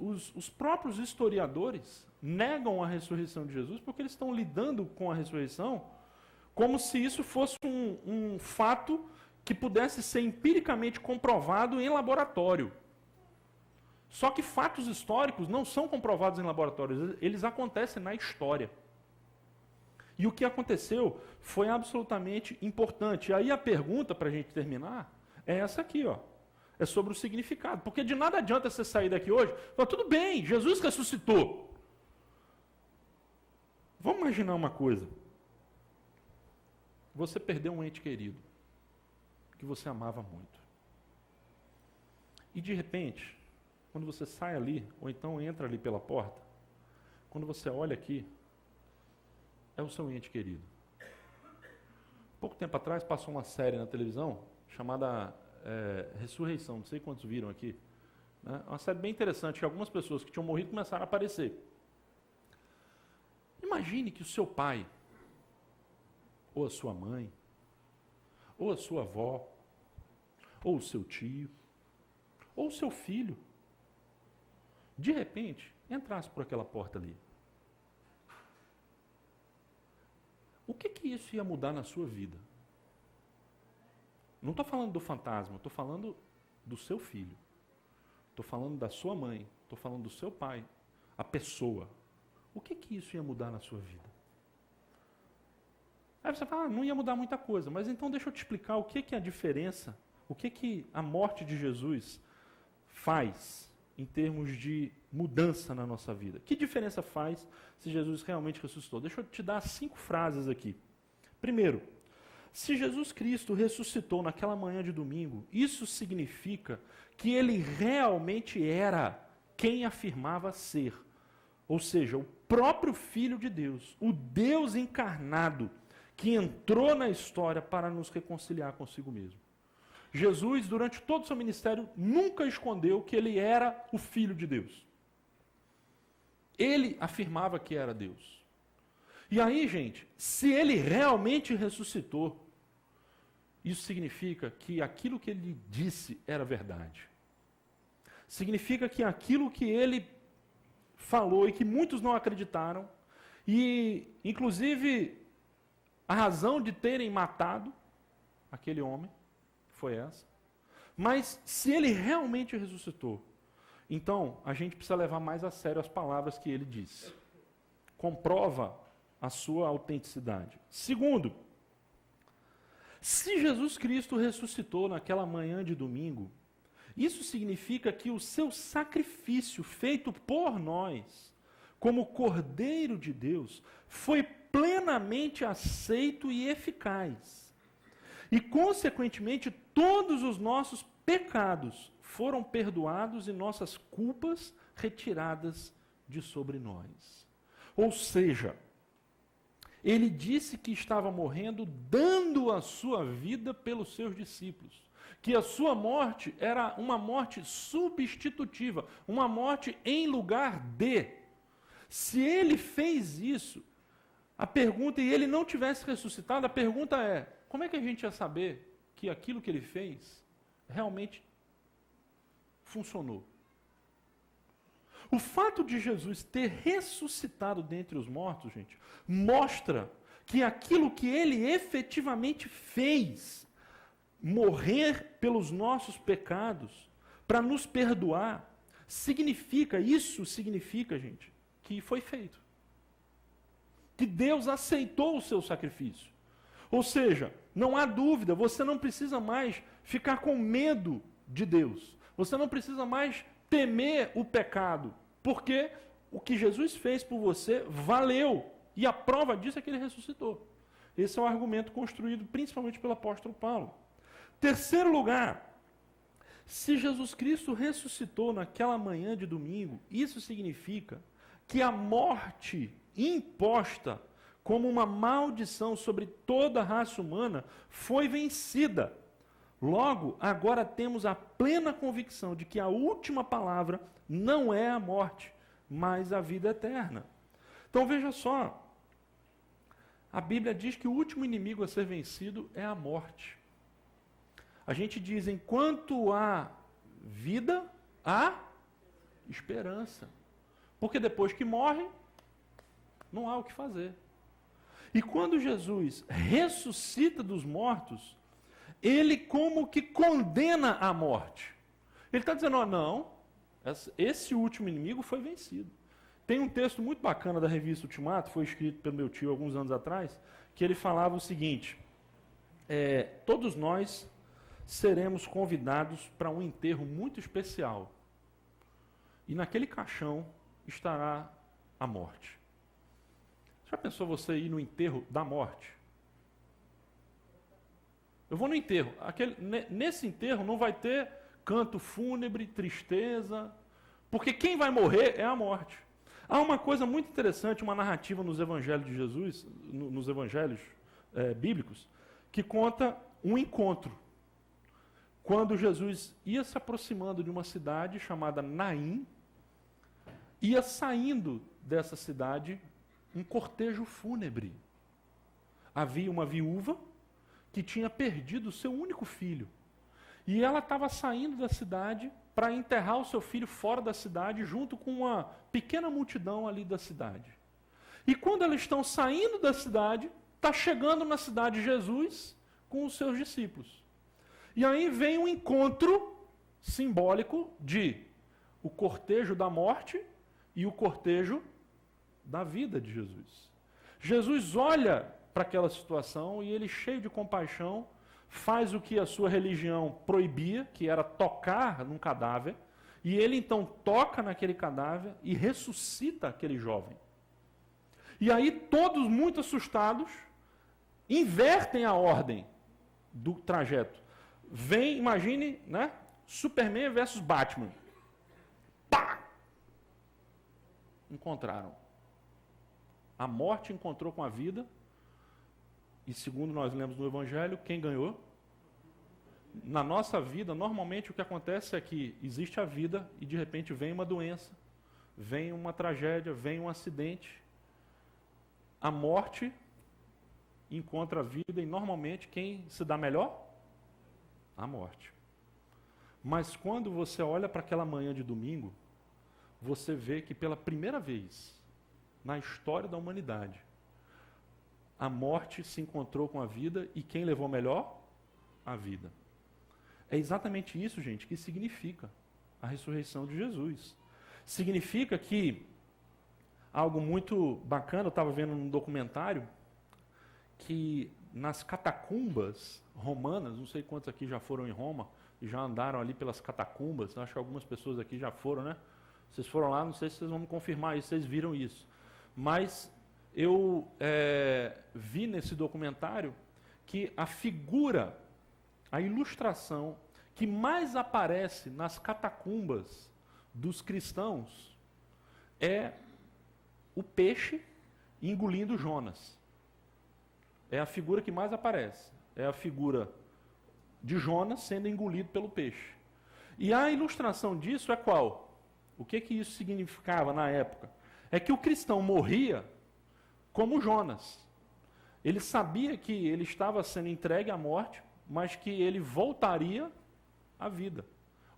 os próprios historiadores negam a ressurreição de Jesus porque eles estão lidando com a ressurreição como se isso fosse um fato que pudesse ser empiricamente comprovado em laboratório. Só que fatos históricos não são comprovados em laboratórios, eles acontecem na história. E o que aconteceu foi absolutamente importante. E aí a pergunta, para a gente terminar, é essa aqui, ó. é sobre o significado. Porque de nada adianta você sair daqui hoje e falar, tudo bem, Jesus ressuscitou. Vamos imaginar uma coisa. Você perdeu um ente querido, que você amava muito. E de repente, quando você sai ali, ou então entra ali pela porta, quando você olha aqui, é o seu ente querido. Pouco tempo atrás passou uma série na televisão chamada Ressurreição, não sei quantos viram aqui. Né? Uma série bem interessante, que algumas pessoas que tinham morrido começaram a aparecer. Imagine que o seu pai, ou a sua mãe, ou a sua avó, ou o seu tio, ou o seu filho, de repente, entrasse por aquela porta ali. O que isso ia mudar na sua vida? Não estou falando do fantasma, estou falando do seu filho. Estou falando da sua mãe, estou falando do seu pai, a pessoa. O que isso ia mudar na sua vida? Aí você fala, não ia mudar muita coisa, mas então deixa eu te explicar o que é a diferença, o que a morte de Jesus faz em termos de mudança na nossa vida. Que diferença faz se Jesus realmente ressuscitou? Deixa eu te dar 5 frases aqui. Primeiro, se Jesus Cristo ressuscitou naquela manhã de domingo, isso significa que ele realmente era quem afirmava ser. Ou seja, o próprio Filho de Deus, o Deus encarnado, que entrou na história para nos reconciliar consigo mesmo. Jesus, durante todo o seu ministério, nunca escondeu que ele era o Filho de Deus. Ele afirmava que era Deus. E aí, gente, se ele realmente ressuscitou, isso significa que aquilo que ele disse era verdade. Significa que aquilo que ele falou e que muitos não acreditaram, e inclusive a razão de terem matado aquele homem foi essa. Mas se ele realmente ressuscitou, então a gente precisa levar mais a sério as palavras que ele disse. Comprova a sua autenticidade. Segundo, se Jesus Cristo ressuscitou naquela manhã de domingo, isso significa que o seu sacrifício feito por nós, como Cordeiro de Deus, foi plenamente aceito e eficaz. E, consequentemente, todos os nossos pecados foram perdoados e nossas culpas retiradas de sobre nós. Ou seja, ele disse que estava morrendo, dando a sua vida pelos seus discípulos. Que a sua morte era uma morte substitutiva, uma morte em lugar de. Se ele fez isso, a pergunta, e ele não tivesse ressuscitado, a pergunta é, como é que a gente ia saber que aquilo que ele fez realmente funcionou? O fato de Jesus ter ressuscitado dentre os mortos, gente, mostra que aquilo que ele efetivamente fez, morrer pelos nossos pecados, para nos perdoar, isso significa, gente, que foi feito. Que Deus aceitou o seu sacrifício. Ou seja, não há dúvida, você não precisa mais ficar com medo de Deus. Você não precisa mais temer o pecado, porque o que Jesus fez por você valeu. E a prova disso é que ele ressuscitou. Esse é um argumento construído principalmente pelo apóstolo Paulo. Terceiro lugar, se Jesus Cristo ressuscitou naquela manhã de domingo, isso significa que a morte imposta como uma maldição sobre toda a raça humana foi vencida. Logo, agora temos a plena convicção de que a última palavra não é a morte, mas a vida eterna. Então veja só, a Bíblia diz que o último inimigo a ser vencido é a morte. A gente diz, enquanto há vida, há esperança. Porque depois que morre, não há o que fazer. E quando Jesus ressuscita dos mortos, ele como que condena a morte. Ele está dizendo, não, esse último inimigo foi vencido. Tem um texto muito bacana da revista Ultimato, foi escrito pelo meu tio alguns anos atrás, que ele falava o seguinte, todos nós seremos convidados para um enterro muito especial. E naquele caixão estará a morte. Já pensou você ir no enterro da morte? Eu vou no enterro. Nesse enterro não vai ter canto fúnebre, tristeza, porque quem vai morrer é a morte. Há uma coisa muito interessante, uma narrativa nos evangelhos de Jesus, nos evangelhos bíblicos, que conta um encontro. Quando Jesus ia se aproximando de uma cidade chamada Naim, ia saindo dessa cidade um cortejo fúnebre. Havia uma viúva que tinha perdido o seu único filho. E ela estava saindo da cidade para enterrar o seu filho fora da cidade, junto com uma pequena multidão ali da cidade. E quando eles estão saindo da cidade, está chegando na cidade Jesus com os seus discípulos. E aí vem um encontro simbólico de o cortejo da morte e o cortejo da vida de Jesus. Jesus olha para aquela situação e ele, cheio de compaixão, faz o que a sua religião proibia, que era tocar num cadáver, e ele então toca naquele cadáver e ressuscita aquele jovem. E aí todos, muito assustados, invertem a ordem do trajeto. Vem, imagine, né? Superman versus Batman. Pá! Encontraram. A morte encontrou com a vida. E segundo nós lemos no Evangelho, quem ganhou? Na nossa vida, normalmente o que acontece é que existe a vida e de repente vem uma doença, vem uma tragédia, vem um acidente. A morte encontra a vida e normalmente quem se dá melhor? A morte. Mas quando você olha para aquela manhã de domingo, você vê que pela primeira vez na história da humanidade, a morte se encontrou com a vida e quem levou melhor? A vida. É exatamente isso, gente, que significa a ressurreição de Jesus. Significa que algo muito bacana, eu estava vendo num documentário, que nas catacumbas romanas, não sei quantos aqui já foram em Roma e já andaram ali pelas catacumbas, acho que algumas pessoas aqui já foram, né? Vocês foram lá, não sei se vocês vão me confirmar isso, vocês viram isso. Mas eu vi nesse documentário que a figura, a ilustração que mais aparece nas catacumbas dos cristãos é o peixe engolindo Jonas. É a figura que mais aparece. É a figura de Jonas sendo engolido pelo peixe. E a ilustração disso é qual? O que isso significava na época? É que o cristão morria como Jonas. Ele sabia que ele estava sendo entregue à morte, mas que ele voltaria à vida.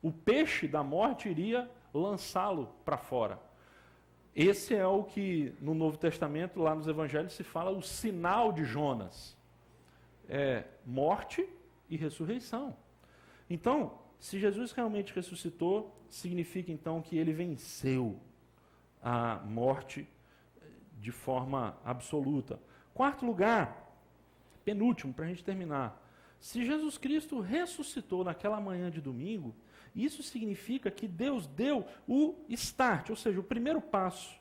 O peixe da morte iria lançá-lo para fora. Esse é o que no Novo Testamento, lá nos Evangelhos, se fala o sinal de Jonas. É morte e ressurreição. Então, se Jesus realmente ressuscitou, significa então que ele venceu a morte de forma absoluta. Quarto lugar, penúltimo, para a gente terminar. Se Jesus Cristo ressuscitou naquela manhã de domingo, isso significa que Deus deu o start, ou seja, o primeiro passo,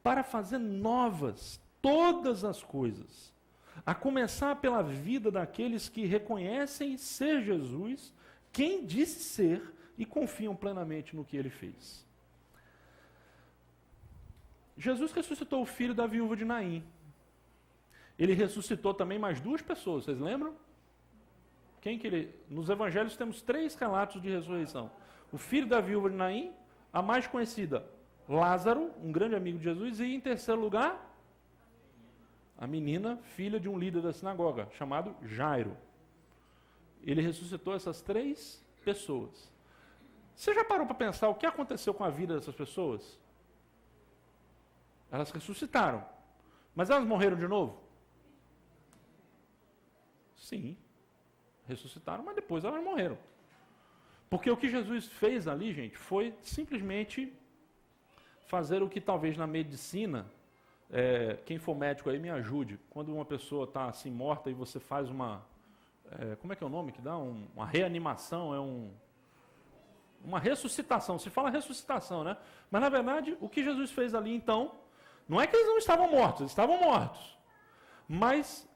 para fazer novas todas as coisas. A começar pela vida daqueles que reconhecem ser Jesus, quem disse ser, e confiam plenamente no que ele fez. Jesus ressuscitou o filho da viúva de Naim. Ele ressuscitou também mais duas pessoas, vocês lembram? Nos evangelhos temos 3 relatos de ressurreição. O filho da viúva de Naim, a mais conhecida, Lázaro, um grande amigo de Jesus, e em terceiro lugar, a menina, filha de um líder da sinagoga, chamado Jairo. Ele ressuscitou essas 3 pessoas. Você já parou para pensar o que aconteceu com a vida dessas pessoas? Elas ressuscitaram. Mas elas morreram de novo? Sim. Ressuscitaram, mas depois elas morreram. Porque o que Jesus fez ali, gente, foi simplesmente fazer o que talvez na medicina, quem for médico aí me ajude, quando uma pessoa está assim morta e você faz uma como é que é o nome que dá? Uma reanimação, uma ressuscitação. Se fala ressuscitação, né? Mas, na verdade, o que Jesus fez ali, então, não é que eles não estavam mortos, eles estavam mortos. Mas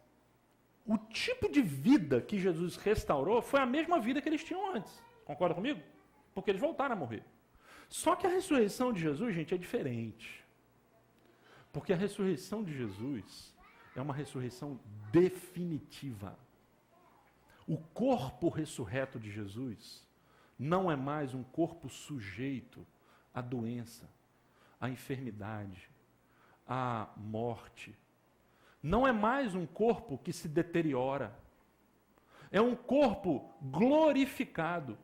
o tipo de vida que Jesus restaurou foi a mesma vida que eles tinham antes. Concorda comigo? Porque eles voltaram a morrer. Só que a ressurreição de Jesus, gente, é diferente. Porque a ressurreição de Jesus é uma ressurreição definitiva. O corpo ressurreto de Jesus não é mais um corpo sujeito à doença, à enfermidade, à morte. Não é mais um corpo que se deteriora. É um corpo glorificado.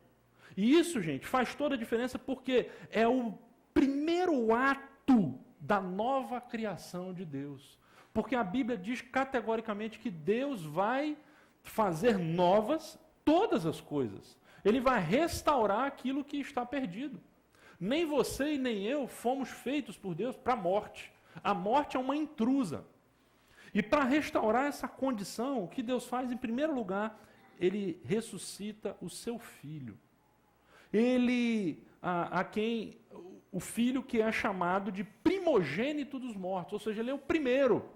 E isso, gente, faz toda a diferença porque é o primeiro ato da nova criação de Deus. Porque a Bíblia diz categoricamente que Deus vai fazer novas todas as coisas. Ele vai restaurar aquilo que está perdido. Nem você e nem eu fomos feitos por Deus para a morte. A morte é uma intrusa. E para restaurar essa condição, o que Deus faz, em primeiro lugar, Ele ressuscita o seu filho. O filho que é chamado de primogênito dos mortos, ou seja, ele é o primeiro.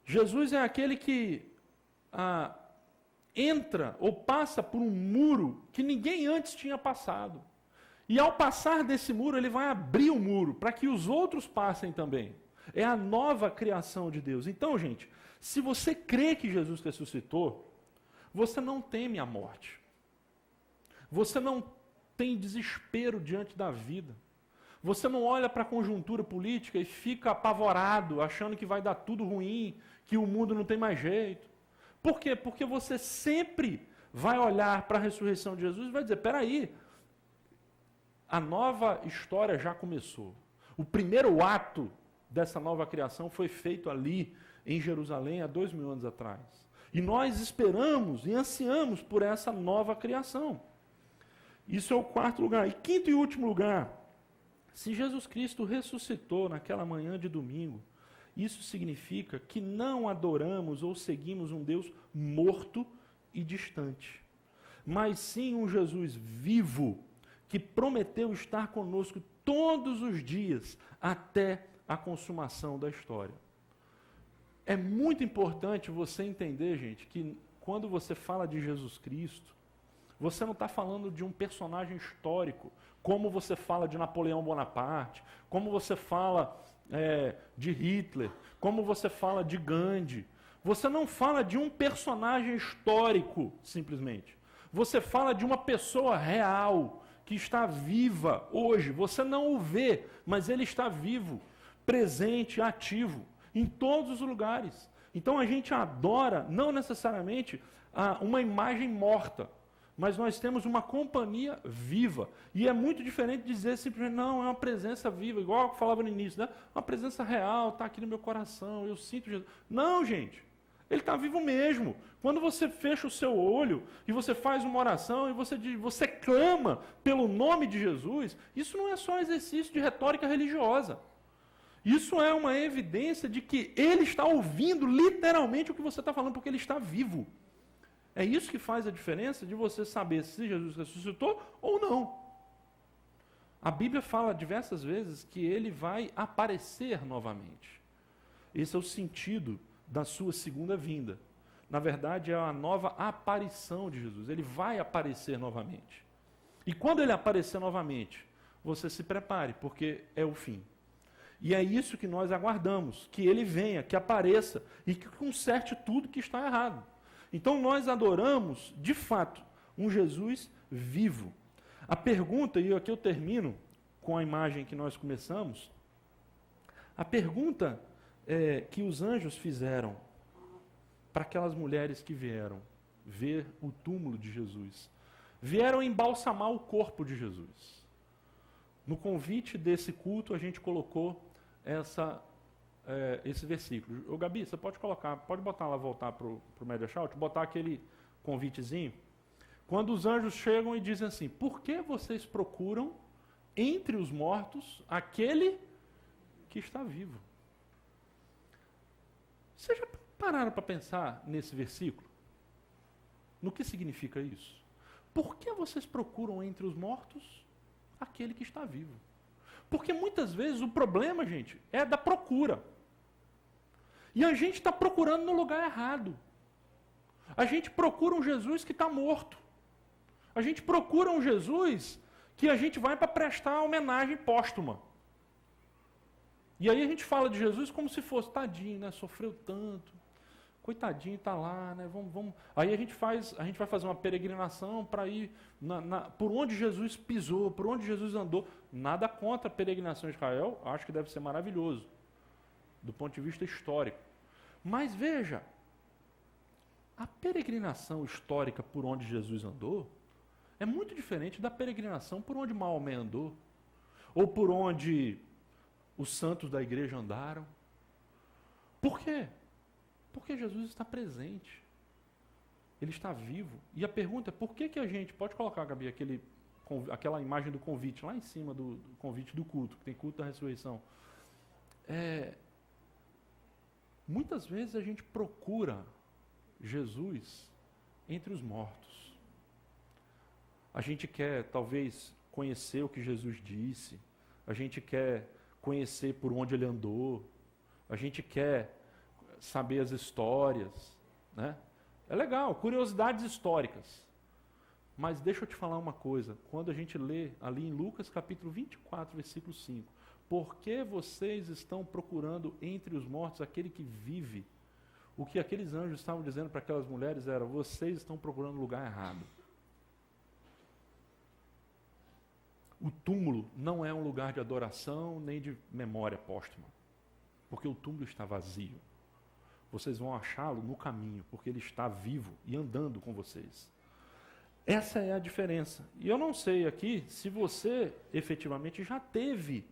Jesus é aquele que entra ou passa por um muro que ninguém antes tinha passado. E ao passar desse muro, ele vai abrir o muro para que os outros passem também. É a nova criação de Deus. Então, gente, se você crê que Jesus ressuscitou, você não teme a morte. Você não tem desespero diante da vida. Você não olha para a conjuntura política e fica apavorado, achando que vai dar tudo ruim, que o mundo não tem mais jeito. Por quê? Porque você sempre vai olhar para a ressurreição de Jesus e vai dizer, peraí, a nova história já começou. O primeiro ato dessa nova criação foi feito ali em Jerusalém há 2000 anos atrás. E nós esperamos e ansiamos por essa nova criação. Isso é o quarto lugar. E quinto e último lugar, se Jesus Cristo ressuscitou naquela manhã de domingo, isso significa que não adoramos ou seguimos um Deus morto e distante, mas sim um Jesus vivo, que prometeu estar conosco todos os dias até a consumação da história. É muito importante você entender, gente, que quando você fala de Jesus Cristo, você não está falando de um personagem histórico, como você fala de Napoleão Bonaparte, como você fala de Hitler, como você fala de Gandhi. Você não fala de um personagem histórico, simplesmente. Você fala de uma pessoa real, que está viva hoje. Você não o vê, mas ele está vivo, presente, ativo, em todos os lugares. Então a gente adora, não necessariamente, uma imagem morta, mas nós temos uma companhia viva. E é muito diferente dizer simplesmente, não, é uma presença viva, igual eu falava no início, né? Uma presença real, está aqui no meu coração, eu sinto Jesus. Não, gente, ele está vivo mesmo. Quando você fecha o seu olho e você faz uma oração e você clama pelo nome de Jesus, isso não é só um exercício de retórica religiosa. Isso é uma evidência de que ele está ouvindo literalmente o que você está falando, porque ele está vivo. É isso que faz a diferença de você saber se Jesus ressuscitou ou não. A Bíblia fala diversas vezes que ele vai aparecer novamente. Esse é o sentido da sua segunda vinda. Na verdade, é a nova aparição de Jesus. Ele vai aparecer novamente. E quando ele aparecer novamente, você se prepare, porque é o fim. E é isso que nós aguardamos, que ele venha, que apareça e que conserte tudo que está errado. Então nós adoramos, de fato, um Jesus vivo. A pergunta, e aqui eu termino com a imagem que nós começamos, a pergunta que os anjos fizeram para aquelas mulheres que vieram ver o túmulo de Jesus, vieram embalsamar o corpo de Jesus. No convite desse culto a gente colocou esse versículo. Ô Gabi, você pode botar lá, voltar para o Media Shout, botar aquele convitezinho. Quando os anjos chegam e dizem assim, por que vocês procuram entre os mortos aquele que está vivo? Vocês já pararam para pensar nesse versículo? No que significa isso? Por que vocês procuram entre os mortos aquele que está vivo? Porque muitas vezes o problema, gente, é da procura. E a gente está procurando no lugar errado. A gente procura um Jesus que está morto. A gente procura um Jesus que a gente vai para prestar homenagem póstuma. E aí a gente fala de Jesus como se fosse, tadinho, né? Sofreu tanto. Coitadinho, está lá, né? Vamos. Aí a gente vai fazer uma peregrinação para ir por onde Jesus pisou, por onde Jesus andou. Nada contra a peregrinação em Israel, acho que deve ser maravilhoso, do ponto de vista histórico. Mas veja, a peregrinação histórica por onde Jesus andou é muito diferente da peregrinação por onde Maomé andou, ou por onde os santos da igreja andaram. Por quê? Porque Jesus está presente. Ele está vivo. E a pergunta é, por que a gente... Pode colocar, Gabi, aquela imagem do convite, lá em cima do convite do culto, que tem culto da ressurreição. Muitas vezes a gente procura Jesus entre os mortos. A gente quer, talvez, conhecer o que Jesus disse. A gente quer conhecer por onde ele andou. A gente quer saber as histórias, né? É legal, curiosidades históricas. Mas deixa eu te falar uma coisa. Quando a gente lê ali em Lucas capítulo 24, versículo 5, por que vocês estão procurando entre os mortos aquele que vive? O que aqueles anjos estavam dizendo para aquelas mulheres era, vocês estão procurando o lugar errado. O túmulo não é um lugar de adoração nem de memória póstuma, porque o túmulo está vazio. Vocês vão achá-lo no caminho, porque ele está vivo e andando com vocês. Essa é a diferença. E eu não sei aqui se você efetivamente já teve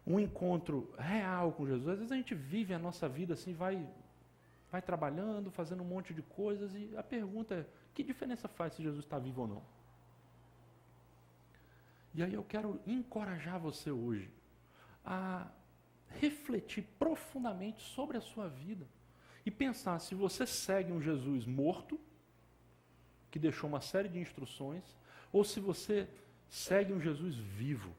um encontro real com Jesus. Às vezes a gente vive a nossa vida assim, vai trabalhando, fazendo um monte de coisas, e a pergunta é, que diferença faz se Jesus está vivo ou não? E aí eu quero encorajar você hoje a refletir profundamente sobre a sua vida e pensar se você segue um Jesus morto, que deixou uma série de instruções, ou se você segue um Jesus vivo,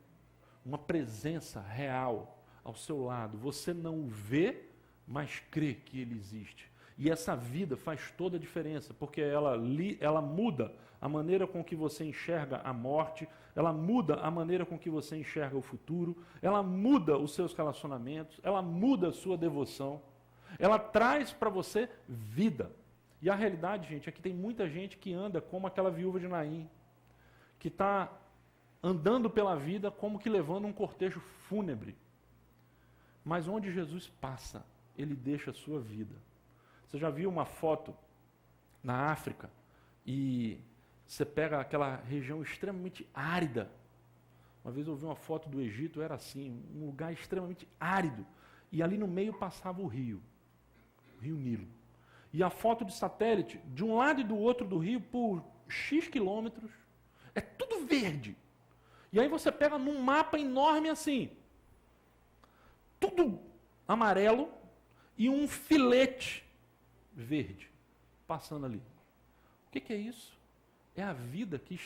uma presença real ao seu lado. Você não o vê, mas crê que ele existe. E essa vida faz toda a diferença, porque ela muda a maneira com que você enxerga a morte, ela muda a maneira com que você enxerga o futuro, ela muda os seus relacionamentos, ela muda a sua devoção, ela traz para você vida. E a realidade, gente, é que tem muita gente que anda como aquela viúva de Naim, que está andando pela vida como que levando um cortejo fúnebre. Mas onde Jesus passa, ele deixa a sua vida. Você já viu uma foto na África e você pega aquela região extremamente árida? Uma vez eu vi uma foto do Egito, era assim, um lugar extremamente árido. E ali no meio passava o rio Nilo. E a foto de satélite, de um lado e do outro do rio, por X quilômetros, é tudo verde. E aí você pega num mapa enorme assim, tudo amarelo e um filete verde passando ali. O que é isso? É a vida que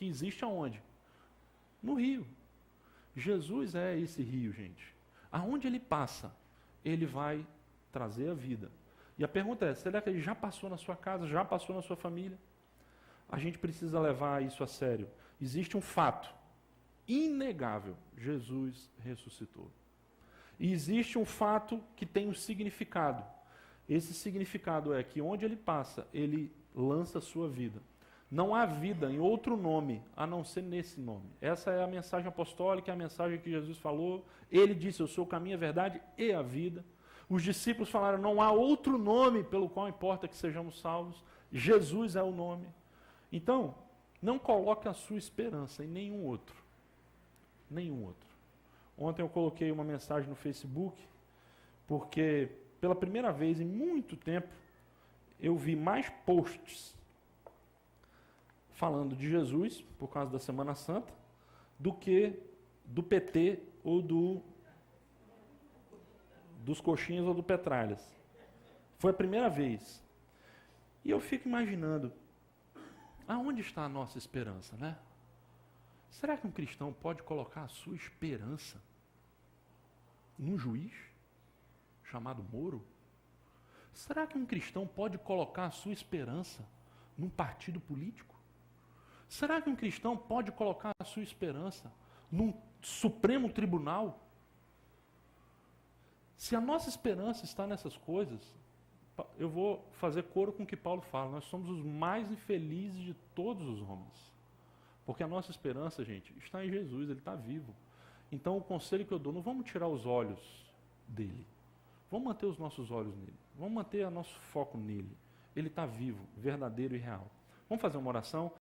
existe aonde? No rio. Jesus é esse rio, gente. Aonde ele passa, ele vai trazer a vida. E a pergunta é, será que ele já passou na sua casa, já passou na sua família? A gente precisa levar isso a sério. Existe um fato inegável, Jesus ressuscitou. E existe um fato que tem um significado. Esse significado é que onde ele passa, ele lança a sua vida. Não há vida em outro nome, a não ser nesse nome. Essa é a mensagem apostólica, é a mensagem que Jesus falou. Ele disse, eu sou o caminho, a verdade e a vida. Os discípulos falaram, não há outro nome pelo qual importa que sejamos salvos. Jesus é o nome. Então, não coloque a sua esperança em nenhum outro. Nenhum outro. Ontem eu coloquei uma mensagem no Facebook, porque pela primeira vez em muito tempo, eu vi mais posts falando de Jesus, por causa da Semana Santa, do que do PT ou dos coxinhas ou do Petralhas. Foi a primeira vez. E eu fico imaginando, aonde está a nossa esperança, né? Será que um cristão pode colocar a sua esperança num juiz chamado Moro? Será que um cristão pode colocar a sua esperança num partido político? Será que um cristão pode colocar a sua esperança num Supremo Tribunal? Se a nossa esperança está nessas coisas, eu vou fazer coro com o que Paulo fala, nós somos os mais infelizes de todos os homens. Porque a nossa esperança, gente, está em Jesus, Ele está vivo. Então o conselho que eu dou, não vamos tirar os olhos dele. Vamos manter os nossos olhos nele. Vamos manter o nosso foco nele. Ele está vivo, verdadeiro e real. Vamos fazer uma oração?